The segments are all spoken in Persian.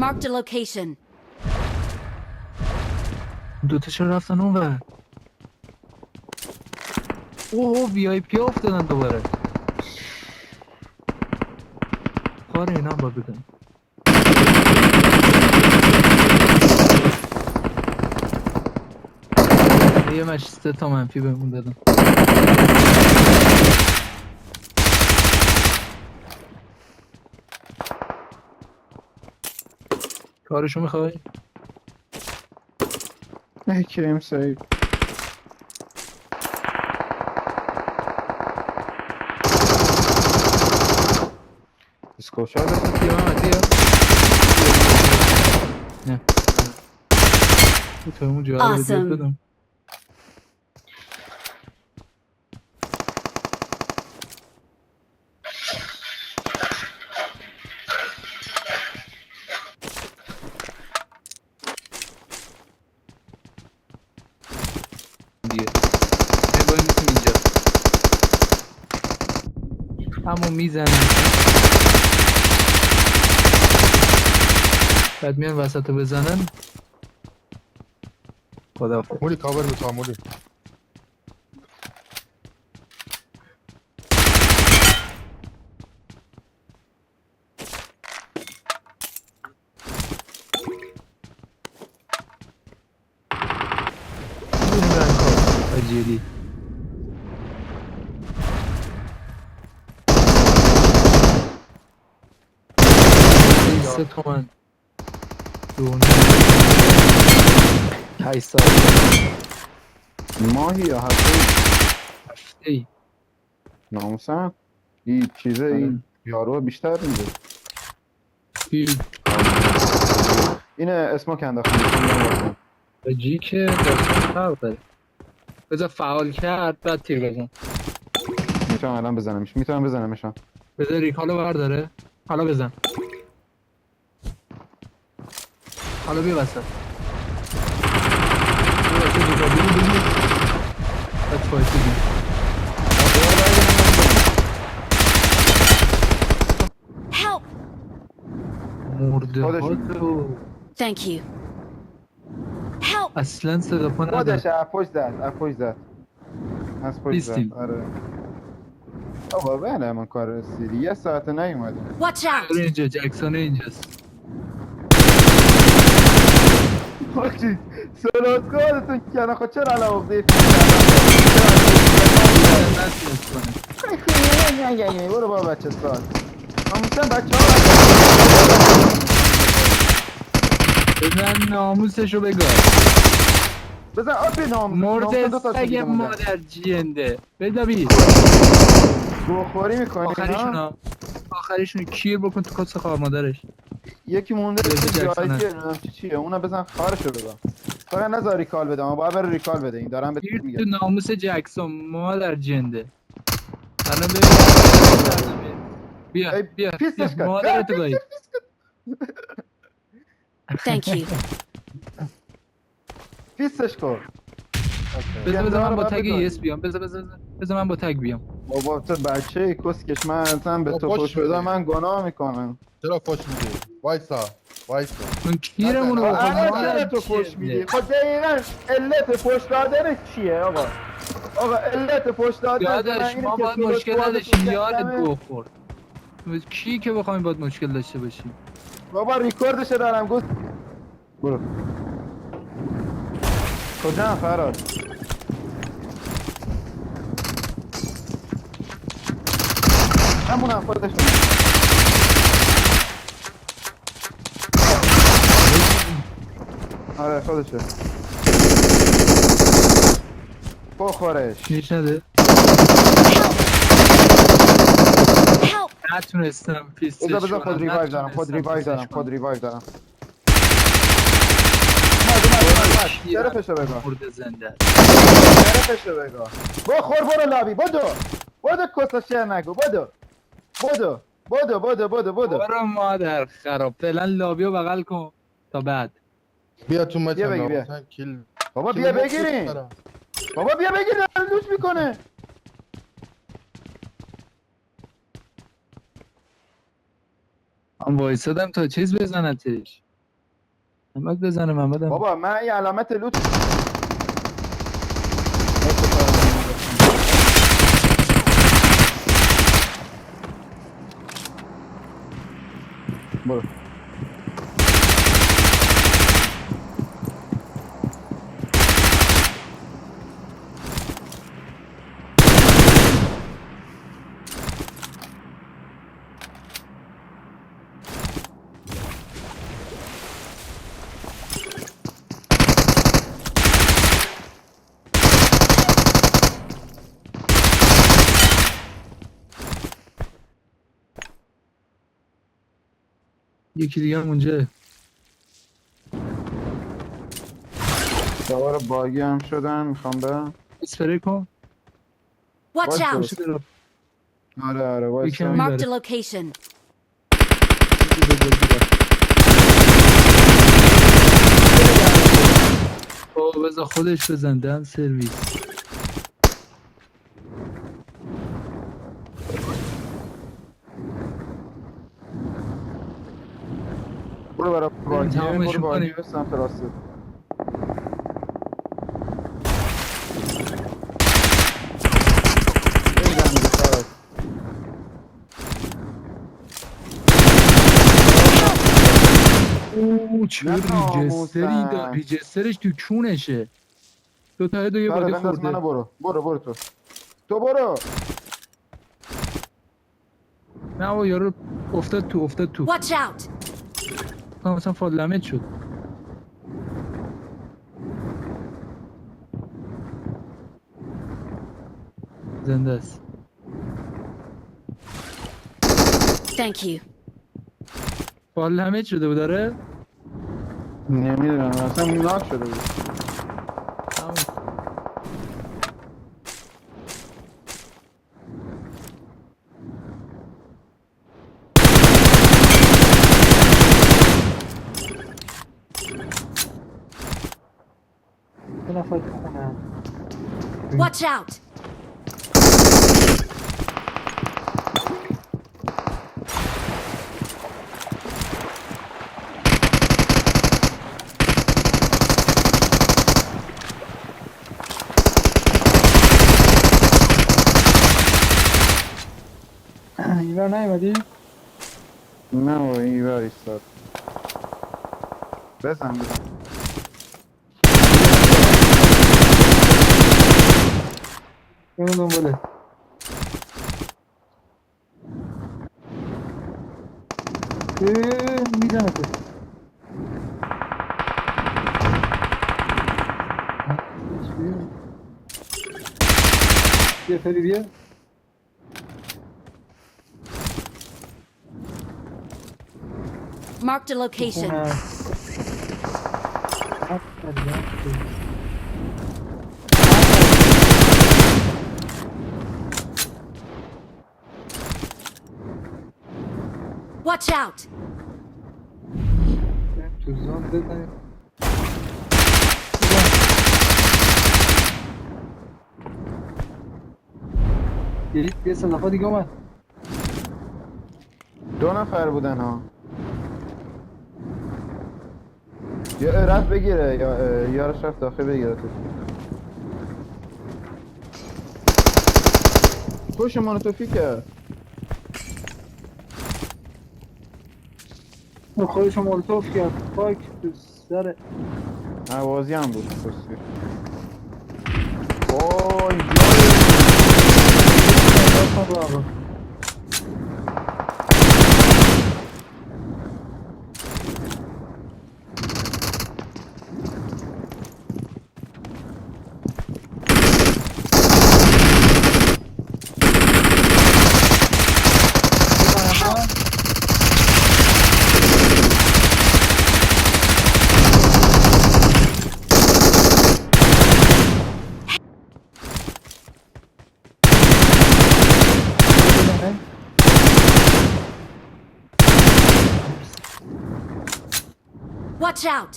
Marked a location. دوتاشون رفتن اون ور. اوه وی آی پی افتادن دوباره. کار اینا با بگن. یه مچ 3 تا منفی بهمون دادن. کارشو میخوای؟ نه کریم سایی اسکوشا دست بیا محمد بیا. نه تو اون جواب رو دیت Awesome. بدم. دیگه باید میتونیم اینجا همون میزنیم بعد میان وسط رو بزنن. خداحافظ. مولی کاور میکنم مولی. جدی 3 تومن دونه 8 ساعت ماهی یا هفته ای ناموسم این چیزه این یارو بیشتر میده اینه اسمو انداختم جی که داستان فرق داره. بذار فعال کرد بعد تیر بزن. میتونم الان بزنمش بزنمشم بذار ریکالو برداره. حالا بزن. حالا بیا وسط. بیا وسط ریکالو بزن. بعد فایتی بزن. Help! مرده ها خودشون. تو Thank you. Help! اصلا صدا پا خودش نداره. از پشت زد از پشت زد نیستیم. آره آقا بله من کار رسیدی یه ساعت نیومدیم Watch out! داره اینجا جکسون اینجاست. خاکی سلاسکارتون کنه خود چرا علا اقده نتونست کنه. برو با بچه سال ناموسن بچه ها بزن ناموسشو بگار. بزن آبی ناموسن دو تا مرد سگ دیگه مونده مادر جینده. بدابی گوخوری میکنی آخریشونو کیر بکن تو کس خواه مادرش. یکی مونده بزن جکسون جایی هست. که چیه اونو بزن خارشو بزن فقط نذار ریکال بده اما باید بره ریکال بده این دارم بهت کیر میگم تو ناموس جکسون مادر جنده. الان ببین بیا ای بیا بیا پیسش کن مادرتو گاهید. Thank you. پیسش کن بذار من با تگ بگو. یس بیام. بذار من با تگ بیام. بابا تو بچه کسکش من اصلا به با تو پشت فوش بدم بده. من گناه میکنم چرا فاش میدی؟ وایسا اون کیرمونو نزن. بخور الان مادر چرا تو فوش میدی جنده. خب دقیقا علت فوش دادن چیه آقا علت فوش دادن من داداش اینه ما که باید سولو مشکل سکوادتون نداشتیم یادت کمه گو خورد. کی که بخوایم باید مشکل داشته باشیم. بابا ریکوردش دارم گوش برو کجا هم فراد همون خودش آره خودشه بخورش نیش نده. Help! نتونستم پیستش بذار کنم. خود ریوایو دارم خود ریوایو دارم اومد شرفشو بگاه مرد زنده. شرفشو بگاه بخور برو لابی بدو کسا شیر نگو بدو برو مادر خراب. فعلا لابی رو بغل کن تا بعد. بیا تو بیا متن بگی بیا ناموسن کیل بابا کیل بیا مفت بگیرین دارم. بابا بیا بگیرین لوش میکنه من وایسادم تا چیز بزنتش. محمد بزنه محمد. بابا معي علامات اللوت. برو. یکی دیگه هم اونجا. سوار باگی هم شدن میخوام برم. اسپری کن. Watch Watch out! باشه درو. آره آره وایسا. یکم Marked a میبره. location. او بذار خودش بزن دن سرویس. برو برو باگی تمامش برو باگی می‌کنیم. به سمت راسته. بزن دیگه فرات. اوه چه نه ریجستری ناموسن. داد. ریجسترش تو کونشه. دو تا هد و یه فرات بادی بنداز منو خورده. برو تو. تو برو. نه آقا یارو افتاد تو. Watch out! مثلا فادلمت شد. زنده است. Thank you. فادلمت شده بود داره. نمیدونم اصلا ناک شده بود. یه نفر تو خونه. Watch out! اینا نیومدی؟ نه بابا این بر ایستاد. بزن اینو دنباله. میزنه تو. یه فری بیا. Marked a location. Watch out! تو زون بزنیم. یه صدفا دیگه اومد. 2 نفر بودن ها. یا رفت بگیره یا یارش رفت داخل بگیره تو. پوش مانوتوفی کرد. خودشو مولتوف کرد. پاک تو سر. عوازی هم بود کسی. وای Watch out!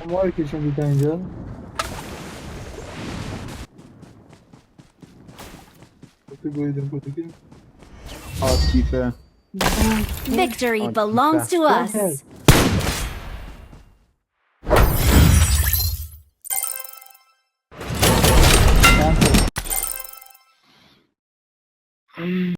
ما رو کشوندی تا اینجا. عاطفه Victory Oh, belongs to us.